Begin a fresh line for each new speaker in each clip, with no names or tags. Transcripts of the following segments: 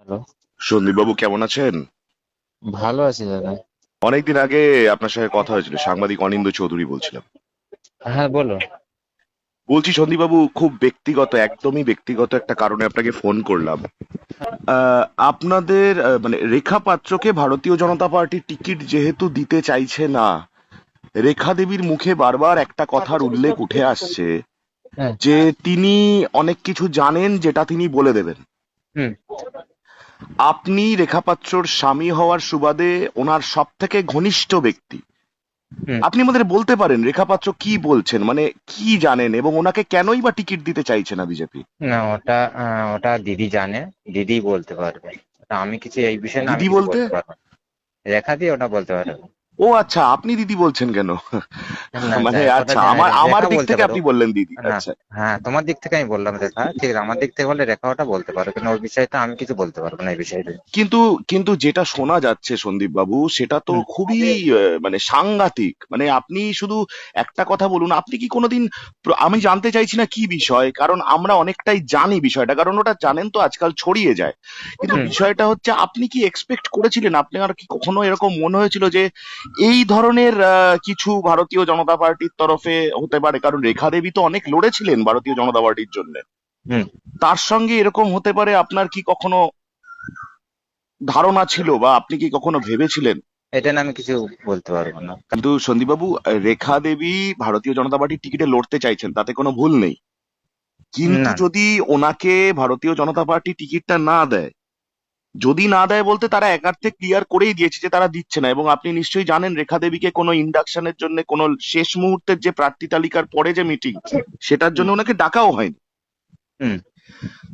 Hello.
Sandeep বাবু কেমন আছেন?
ভালো আছি দাদা।
অনেকদিন আগে আপনার সঙ্গে কথা হয়েছিল, সাংবাদিক অনিন্দ্য চৌধুরী বলছিলাম।
হ্যাঁ, বলো।
বলছি সন্দীপ বাবু, খুব ব্যক্তিগত, একদমই ব্যক্তিগত একটা কারণে আপনাকে ফোন করলাম। আপনাদের মানে রেখা পাত্রকে ভারতীয় জনতা পার্টি টিকিট যেহেতু দিতে চাইছে না, রেখা দেবীর মুখে বারবার একটা কথার উল্লেখ উঠে আসছে
হ্যাঁ।
যে তিনি অনেক কিছু জানেন যেটা তিনি বলে দেবেন।
হুম।
আপনি রেখা পাত্রর স্বামী হওয়ার সুবাদে ওনার সব থেকে ঘনিষ্ঠ ব্যক্তি।
হুম।
আপনি আমাদের বলতে পারেন রেখা পাত্র কি বলছেন, মানে কি জানেন এবং ওনাকে কেনই বা টিকিট দিতে চাইছে না বিজেপি?
না, ওটা দিদি জানে। দিদি বলতে পারবে। ওটা আমি কিছু এই বিষয়ে না, আমি
দিদি
কিছু
বলতে?
বলতে পারবো না। রেখা দিয়ে ওটা বলতে পারবে।
ও আচ্ছা, আপনি দিদি বলছেন কেন?
না,
মানে
ওটা
আচ্ছা, আমার আমার
রেখা
দিক
বলতে
থেকে
পারো।
আপনি বললেন দিদি,
না।
আচ্ছা।
হ্যাঁ, তোমার দিক থেকে আমি বললাম রেখা, ঠিক আছে। আমার দিক থেকে বললে রেখা ওটা বলতে পারো, কিন্তু ওই বিষয়টা আমি কিছু বলতে পারবো না, এই বিষয়টা।
কিন্তু কিন্তু যেটা শোনা যাচ্ছে সন্দীপ বাবু, সেটা তো
হুম।
খুবই মানে সাংঘাতিক। মানে আপনি শুধু একটা কথা বলুন, আপনি কি কোনোদিন আমি জানতে চাইছি না কি বিষয়, কারণ আমরা অনেকটাই জানি বিষয়টা, কারণ ওটা জানেন তো আজকাল ছড়িয়ে যায়। কিন্তু
হুম।
বিষয়টা হচ্ছে, আপনি কি এক্সপেক্ট করেছিলেন, আপনার কি কখনো এরকম মনে হয়েছিল যে এই ধরনের কিছু ভারতীয় জনতা পার্টির তরফে হতে পারে? কারণ রেখা দেবী তো অনেক লড়েছিলেন ভারতীয় জনতা পার্টির জন্য।
হুম।
তার সঙ্গে এরকম হতে পারে, আপনার কি কখনো ধারণা ছিল বা আপনি কি কখনো ভেবেছিলেন?
এটা না, আমি কিছু বলতে পারবো না।
কিন্তু সন্দীপবাবু, রেখা দেবী ভারতীয় জনতা পার্টির টিকিটে লড়তে চাইছেন, তাতে কোনো ভুল নেই। কিন্তু
না।
যদি ওনাকে ভারতীয় জনতা পার্টি টিকিটটা না দেয়, যদি না দেয় বলতে তারা একার্থে ক্লিয়ার করেই দিয়েছে যে তারা দিচ্ছে না। এবং আপনি নিশ্চয়ই জানেন রেখা দেবীকে কোনো ইন্ডাকশনের জন্য, কোনো শেষ মুহূর্তের যে প্রার্থী তালিকার পরে যে মিটিং, সেটার
হুম।
জন্য ওনাকে ডাকাও হয়নি।
হুম।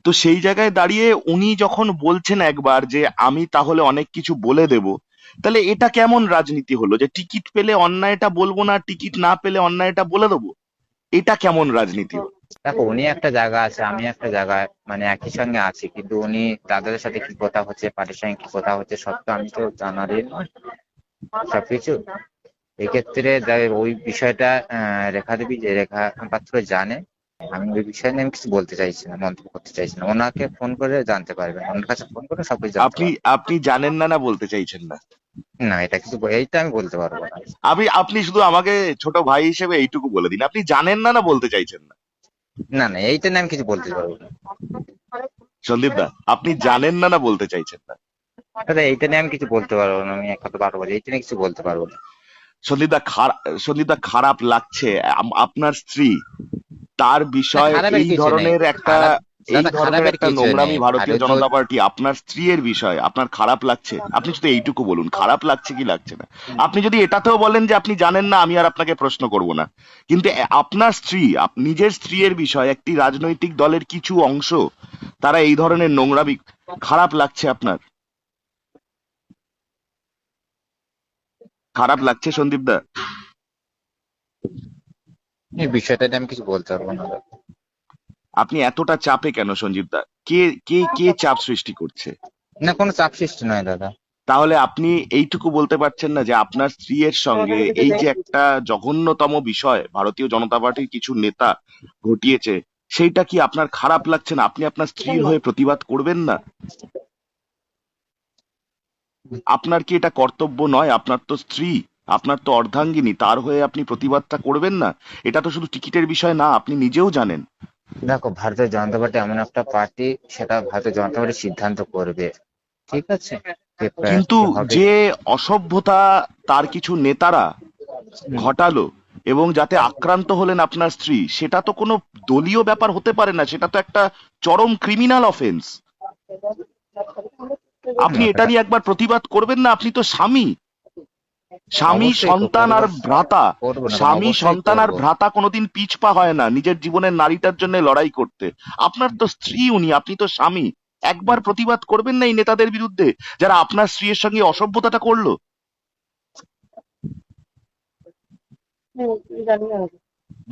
তো সেই জায়গায় দাঁড়িয়ে উনি যখন বলছেন একবার যে আমি তাহলে অনেক কিছু বলে দেব, তাহলে এটা কেমন রাজনীতি হলো যে টিকিট পেলে অন্যায়টা বলবো না, টিকিট না পেলে অন্যায়টা বলে দেবো? এটা কেমন রাজনীতি হলো?
দেখো, উনি একটা জায়গা আছে, আমি একটা জায়গায়, মানে একই সঙ্গে আছি, কিন্তু উনি দাদাদের সাথে কি কথা হচ্ছে, পার্টির সঙ্গে কি কথা হচ্ছে, সব তো আমি তো জানারই নয় সবকিছু। এক্ষেত্রে ওই বিষয়টা রেখা দেবী, যে রেখা পাত্র জানে। আমি ওই বিষয় নিয়ে আমি কিছু বলতে চাইছি না, মন্তব্য করতে চাইছি না। ওনাকে ফোন করে জানতে পারবেন, ওনার কাছে ফোন করে সবকিছু জানতে
আপনি
পারবেন।
আপনি জানেন না, না বলতে চাইছেন না?
না, এটা কিছু এইটা আমি বলতে পারবো না।
আপনি শুধু আমাকে ছোট ভাই হিসেবে এইটুকু বলে দিন, আপনি জানেন না, না বলতে চাইছেন না?
না, না, এইটা নিয়ে আমি কিছু বলতে পারবো না।
সন্দীপ দা, আপনি জানেন না, না বলতে চাইছেন না?
দাদা, এইটা নিয়ে আমি কিছু বলতে পারবো না, আমি এক কথা বারবার এইটা নিয়ে কিছু বলতে পারবো না।
সন্দীপ দা, খারাপ লাগছে। আপনার স্ত্রী, তার
না,
বিষয়
খারাপের
এই
কিছু নেই।
ধরনের একটা,
খারাপ।
এই
দাদা,
ধরনের
খারাপের
একটা
কিছু নেই।
নোংরামি ভারতীয়
ভারত
জনতা পার্টি, আপনার স্ত্রীর বিষয় আপনার খারাপ লাগছে? আপনি শুধু এইটুকু বলুন, খারাপ লাগছে কি লাগছে না। আপনি যদি এটাতেও বলেন যে আপনি জানেন না, আমি আর আপনাকে প্রশ্ন করব না। কিন্তু আপনার স্ত্রী, নিজের স্ত্রীর বিষয়, একটি রাজনৈতিক দলের কিছু অংশ তারা এই ধরনের নোংরামি, খারাপ লাগছে আপনার? খারাপ লাগছে সন্দীপ দা?
এই বিষয়টা নিয়ে আমি কিছু বলতে পারবো না দাদা।
আপনি এতটা চাপে কেন সঞ্জীব দা? কে কে কে চাপ সৃষ্টি করছে?
না, কোনো চাপ সৃষ্টি নয় দাদা।
তাহলে আপনি এইটুকু বলতে পারছেন না যে আপনার স্ত্রীর সঙ্গে এই যে একটা জঘন্যতম বিষয় ভারতীয় জনতা পার্টির কিছু নেতা ঘটিয়েছে, সেইটা কি আপনার খারাপ লাগছে না? আপনি আপনার স্ত্রীর হয়ে প্রতিবাদ করবেন না? আপনার কি এটা কর্তব্য নয়? আপনার তো স্ত্রী, আপনার তো অর্ধাঙ্গিনী, তার হয়ে আপনি প্রতিবাদটা করবেন না? এটা তো শুধু টিকিটের বিষয় না, আপনি নিজেও জানেন।
দেখো, ভারতীয় জনতা পার্টি এমন একটা পার্টি, সেটা ভারতীয় জনতা পার্টি সিদ্ধান্ত করবে। ঠিক আছে, কে
কিন্তু
প্রার্থী হবে।
যে অসভ্যতা তার কিছু নেতারা
হুম।
ঘটালো এবং যাতে আক্রান্ত হলেন আপনার স্ত্রী, সেটা তো কোনো দলীয় ব্যাপার হতে পারে না, সেটা তো একটা চরম ক্রিমিনাল অফেন্স। আপনি এটা
ওটা
নিয়ে একবার প্রতিবাদ করবেন না? আপনি তো স্বামী, স্বামী
অবশ্যই
সন্তান
করবো।
আর ভ্রাতা।
করবো না কেন,
স্বামী
অবশ্যই
সন্তান আর
করবো।
ভ্রাতা কোনোদিন পিছপা হয় না নিজের জীবনের নারীটার জন্য লড়াই করতে। আপনার তো স্ত্রী উনি, আপনি তো স্বামী। একবার প্রতিবাদ করবেন না এই নেতাদের বিরুদ্ধে, যারা আপনার স্ত্রীর সঙ্গে অসভ্যতাটা করলো?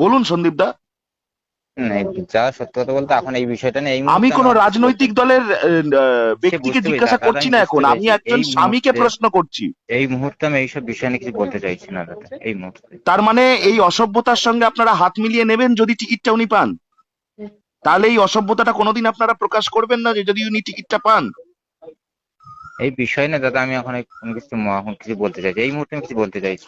বলুন সন্দীপ দা।
যা সত্যি কথা বলতে, এখন এই বিষয়টা নিয়ে এই
আমি
মুহূর্তে
কোনো
আমার কিছু বলতে।
রাজনৈতিক দলের
সে
ব্যক্তিকে
বুঝতে পেরেছি
জিজ্ঞাসা
দাদা,
করছি
আমি
না,
বুঝতে
এখন আমি
পেরেছি।
একজন
এই
স্বামীকে
মুহূর্তে,
প্রশ্ন করছি।
এই মুহূর্তে আমি এইসব বিষয় নিয়ে কিছু বলতে চাইছি না দাদা, এই মুহূর্তে।
তার মানে এই অসভ্যতার সঙ্গে আপনারা হাত মিলিয়ে নেবেন যদি টিকিটটা উনি পান? তাহলে এই অসভ্যতাটা কোনোদিন আপনারা প্রকাশ করবেন না যে যদি উনি টিকিটটা পান?
এই বিষয় না দাদা আমি এখন কোনো কিছু বলতে চাইছি, এই মুহূর্তে আমি কিছু বলতে চাইছি না।